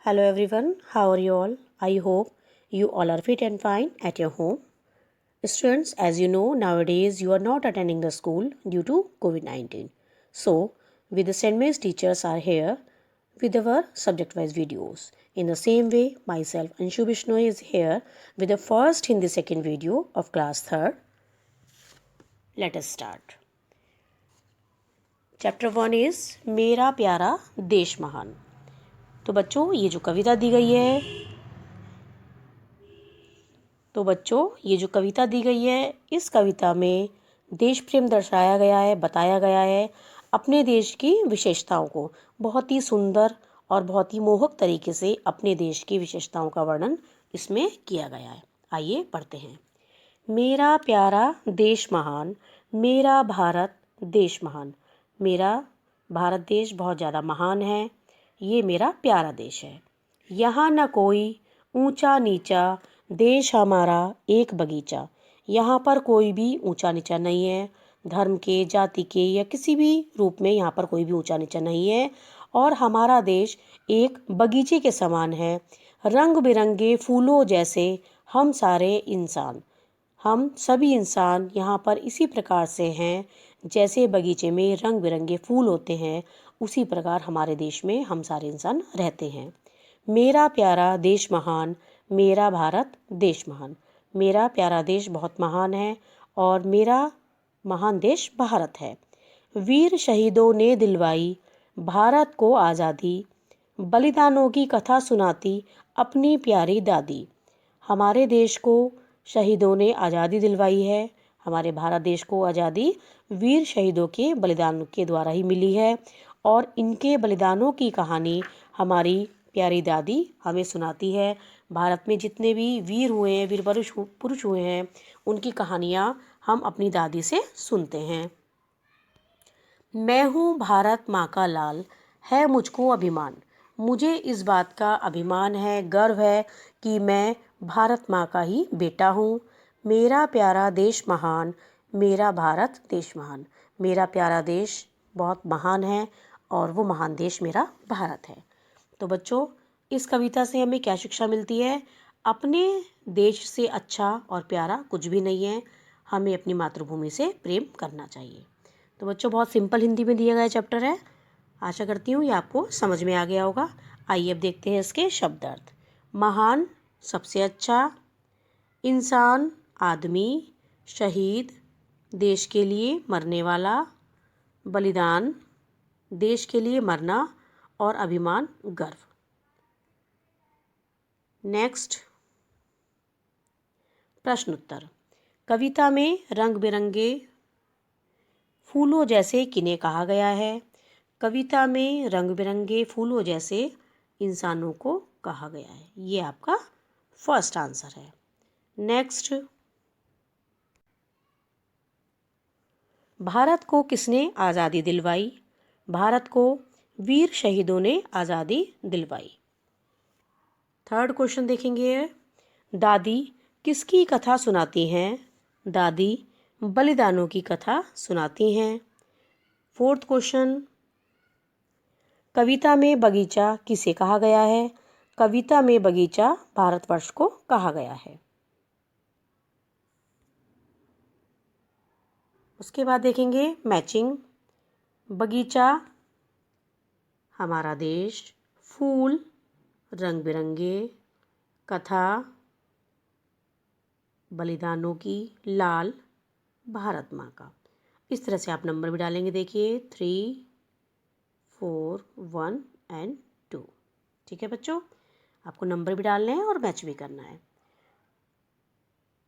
Hello everyone, how are you all? I hope you all are fit and fine at your home. Students, as you know, nowadays you are not attending the school due to COVID-19. So, with the St. Mary's teachers are here with our subject-wise videos. In the same way, myself Anshu Bishnoi is here with the first Hindi second video of class 3rd. Let us start. Chapter 1 is मेरा प्यारा देश महान. तो बच्चों ये जो कविता दी गई है इस कविता में देश प्रेम दर्शाया गया है, बताया गया है अपने देश की विशेषताओं को बहुत ही सुंदर और बहुत ही मोहक तरीके से अपने देश की विशेषताओं का वर्णन इसमें किया गया है. आइए पढ़ते हैं. मेरा प्यारा देश महान, मेरा भारत देश महान. मेरा भारत देश बहुत ज़्यादा महान है. ये मेरा प्यारा देश है. यहाँ न कोई ऊंचा नीचा, देश हमारा एक बगीचा. यहाँ पर कोई भी ऊंचा नीचा नहीं है. धर्म के, जाति के या किसी भी रूप में यहाँ पर कोई भी ऊंचा नीचा नहीं है. और हमारा देश एक बगीचे के समान है. रंग बिरंगे फूलों जैसे हम सारे इंसान, हम सभी इंसान यहाँ पर इसी प्रकार से हैं. जैसे बगीचे में रंग बिरंगे फूल होते हैं, उसी प्रकार हमारे देश में हम सारे इंसान रहते हैं. मेरा प्यारा देश महान, मेरा भारत देश महान. मेरा प्यारा देश बहुत महान है और मेरा महान देश भारत है. वीर शहीदों ने दिलवाई भारत को आज़ादी, बलिदानों की कथा सुनाती अपनी प्यारी दादी. हमारे देश को शहीदों ने आज़ादी दिलवाई है. हमारे भारत देश को आज़ादी वीर शहीदों के बलिदान के द्वारा ही मिली है और इनके बलिदानों की कहानी हमारी प्यारी दादी हमें सुनाती है. भारत में जितने भी वीर हुए हैं, वीर पुरुष हुए हैं, उनकी कहानियाँ हम अपनी दादी से सुनते हैं. मैं हूँ भारत माँ का लाल, है मुझको अभिमान. मुझे इस बात का अभिमान है, गर्व है कि मैं भारत माँ का ही बेटा हूँ. मेरा प्यारा देश महान, मेरा भारत देश महान. मेरा प्यारा देश बहुत महान है और वो महान देश मेरा भारत है. तो बच्चों, इस कविता से हमें क्या शिक्षा मिलती है? अपने देश से अच्छा और प्यारा कुछ भी नहीं है. हमें अपनी मातृभूमि से प्रेम करना चाहिए. तो बच्चों, बहुत सिंपल हिंदी में दिया गया चैप्टर है. आशा करती हूँ ये आपको समझ में आ गया होगा. आइए अब देखते हैं इसके शब्द अर्थ. महान सबसे अच्छा, इंसान आदमी, शहीद देश के लिए मरने वाला, बलिदान देश के लिए मरना और अभिमान गर्व. नेक्स्ट प्रश्न उत्तर. कविता में रंग बिरंगे फूलों जैसे किन्हें कहा गया है? कविता में रंग बिरंगे फूलों जैसे इंसानों को कहा गया है. ये आपका फर्स्ट आंसर है. नेक्स्ट, भारत को किसने आज़ादी दिलवाई? भारत को वीर शहीदों ने आज़ादी दिलवाई. थर्ड क्वेश्चन देखेंगे. दादी किसकी कथा सुनाती हैं? दादी बलिदानों की कथा सुनाती हैं. फोर्थ क्वेश्चन, कविता में बगीचा किसे कहा गया है? कविता में बगीचा भारतवर्ष को कहा गया है. उसके बाद देखेंगे मैचिंग. बगीचा हमारा देश, फूल रंग बिरंगे, कथा बलिदानों की, लाल भारत माँ का. इस तरह से आप नंबर भी डालेंगे. देखिए 3, 4, 1 एंड 2. ठीक है बच्चों, आपको नंबर भी डालने हैं और मैच भी करना है.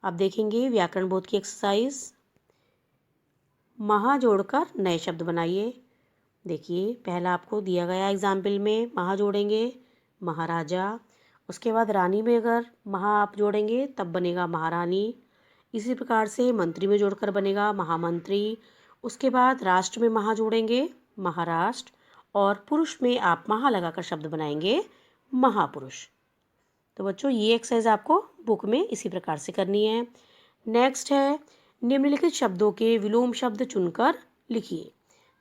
आप देखेंगे व्याकरण बोध की एक्सरसाइज. महा जोड़कर नए शब्द बनाइए. देखिए पहला आपको दिया गया एग्जाम्पल में महा जोड़ेंगे महाराजा. उसके बाद रानी में अगर महा आप जोड़ेंगे तब बनेगा महारानी. इसी प्रकार से मंत्री में जोड़कर बनेगा महामंत्री. उसके बाद राष्ट्र में महा जोड़ेंगे महाराष्ट्र और पुरुष में आप महा लगाकर शब्द बनाएंगे महापुरुष. तो बच्चों, ये एक्सरसाइज आपको बुक में इसी प्रकार से करनी है. नेक्स्ट है निम्नलिखित शब्दों के विलोम शब्द चुनकर लिखिए.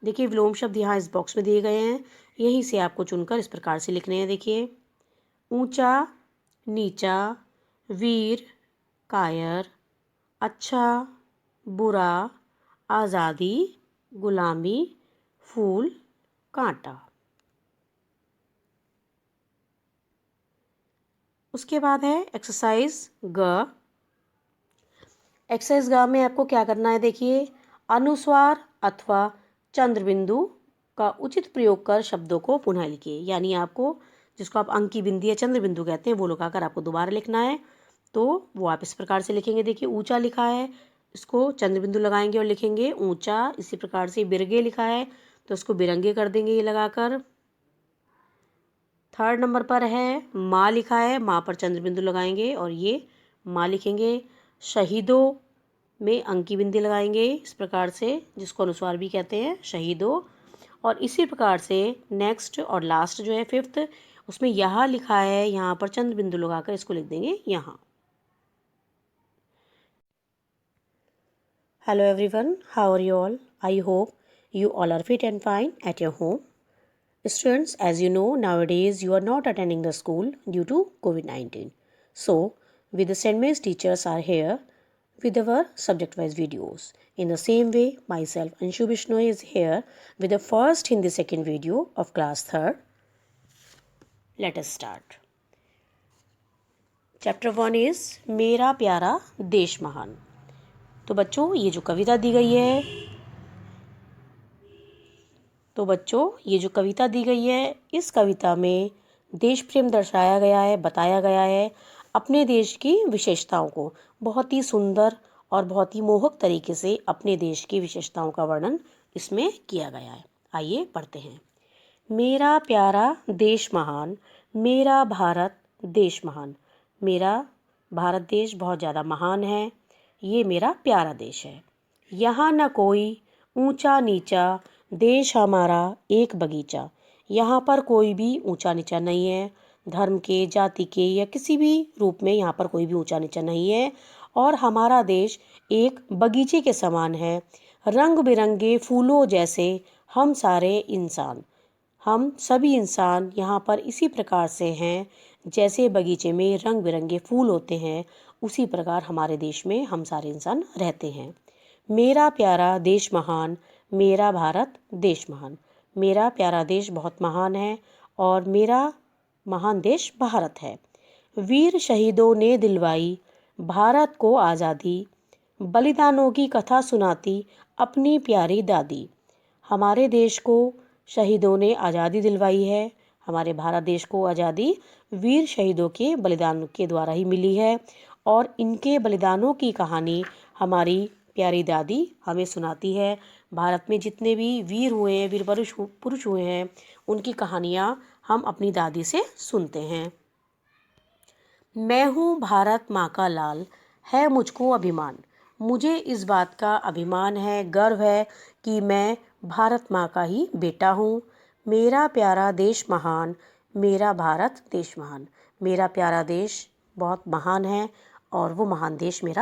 देखिए विलोम शब्द यहाँ इस बॉक्स में दिए गए हैं, यहीं से आपको चुनकर इस प्रकार से लिखने हैं. देखिए ऊंचा, नीचा, वीर, कायर, अच्छा, बुरा, आज़ादी, गुलामी, फूल, कांटा। उसके बाद है एक्सरसाइज ग। एक्सरसाइज ग में आपको क्या करना है, देखिए, अनुस्वार अथवा चंद्र बिंदु का उचित प्रयोग कर शब्दों को पुनः लिखिए। यानी आपको, जिसको आप अंकी बिंदी या चंद्र बिंदु कहते हैं, वो लगाकर आपको दोबारा लिखना है। तो वो आप इस प्रकार से लिखेंगे। देखिए, ऊंचा लिखा है, इसको चंद्र बिंदु लगाएंगे और लिखेंगे ऊंचा। इसी प्रकार से बिरगे लिखा है तो उसको बिरंगे कर देंगे ये लगाकर। थर्ड नंबर पर है माँ लिखा है, माँ पर चंद्र बिंदु लगाएंगे और ये माँ लिखेंगे। शहीदों में अंकी बिंदी लगाएंगे इस प्रकार से, जिसको अनुस्वार भी कहते हैं, शहीदों। और इसी प्रकार से नेक्स्ट और लास्ट जो है फिफ्थ, उसमें यहाँ लिखा है, यहाँ पर चंद्र बिंदु लगाकर इसको लिख देंगे यहाँ। Hello everyone, how are you all? I hope you all are fit and fine at your home. Students, as you know, nowadays you are not attending the school due to COVID-19. So, with the St. Mary's teachers are here with our subject-wise videos. In the same way, myself, Anshu Bishnoi, is here with the first Hindi second video of class 3rd. Let us start. Chapter 1 is मेरा प्यारा देश महान। तो बच्चों, ये जो कविता दी गई है, इस कविता में देश प्रेम दर्शाया गया है, बताया गया है। अपने देश की विशेषताओं को बहुत ही सुंदर और बहुत ही मोहक तरीके से अपने देश की विशेषताओं का वर्णन इसमें किया गया है। आइए पढ़ते हैं। मेरा प्यारा देश महान, मेरा भारत देश महान। मेरा भारत देश बहुत ज़्यादा महान है, ये मेरा प्यारा देश है। यहाँ न कोई ऊंचा नीचा, देश हमारा एक बगीचा। यहाँ पर कोई भी ऊंचा नीचा नहीं है, धर्म के, जाति के या किसी भी रूप में यहाँ पर कोई भी ऊंचा नीचा नहीं है। और हमारा देश एक बगीचे के समान है, रंग बिरंगे फूलों जैसे हम सारे इंसान। हम सभी इंसान यहाँ पर इसी प्रकार से हैं, जैसे बगीचे में रंग बिरंगे फूल होते हैं, उसी प्रकार हमारे देश में हम सारे इंसान रहते हैं। मेरा प्यारा देश महान, मेरा भारत देश महान। मेरा प्यारा देश बहुत महान है और मेरा महान देश भारत है। वीर शहीदों ने दिलवाई भारत को आज़ादी, बलिदानों की कथा सुनाती अपनी प्यारी दादी। हमारे देश को शहीदों ने आज़ादी दिलवाई है। हमारे भारत देश को आज़ादी वीर शहीदों के बलिदान के द्वारा ही मिली है और इनके बलिदानों की कहानी हमारी प्यारी दादी हमें सुनाती है। भारत में जितने भी वीर हुए हैं, वीर पुरुष हुए हैं, उनकी कहानियाँ हम अपनी दादी से सुनते हैं। मैं हूँ भारत माँ का लाल, है मुझको अभिमान। मुझे इस बात का अभिमान है, गर्व है कि मैं भारत माँ का ही बेटा हूँ। मेरा प्यारा देश महान, मेरा भारत देश महान। मेरा प्यारा देश बहुत महान है और वो महान देश मेरा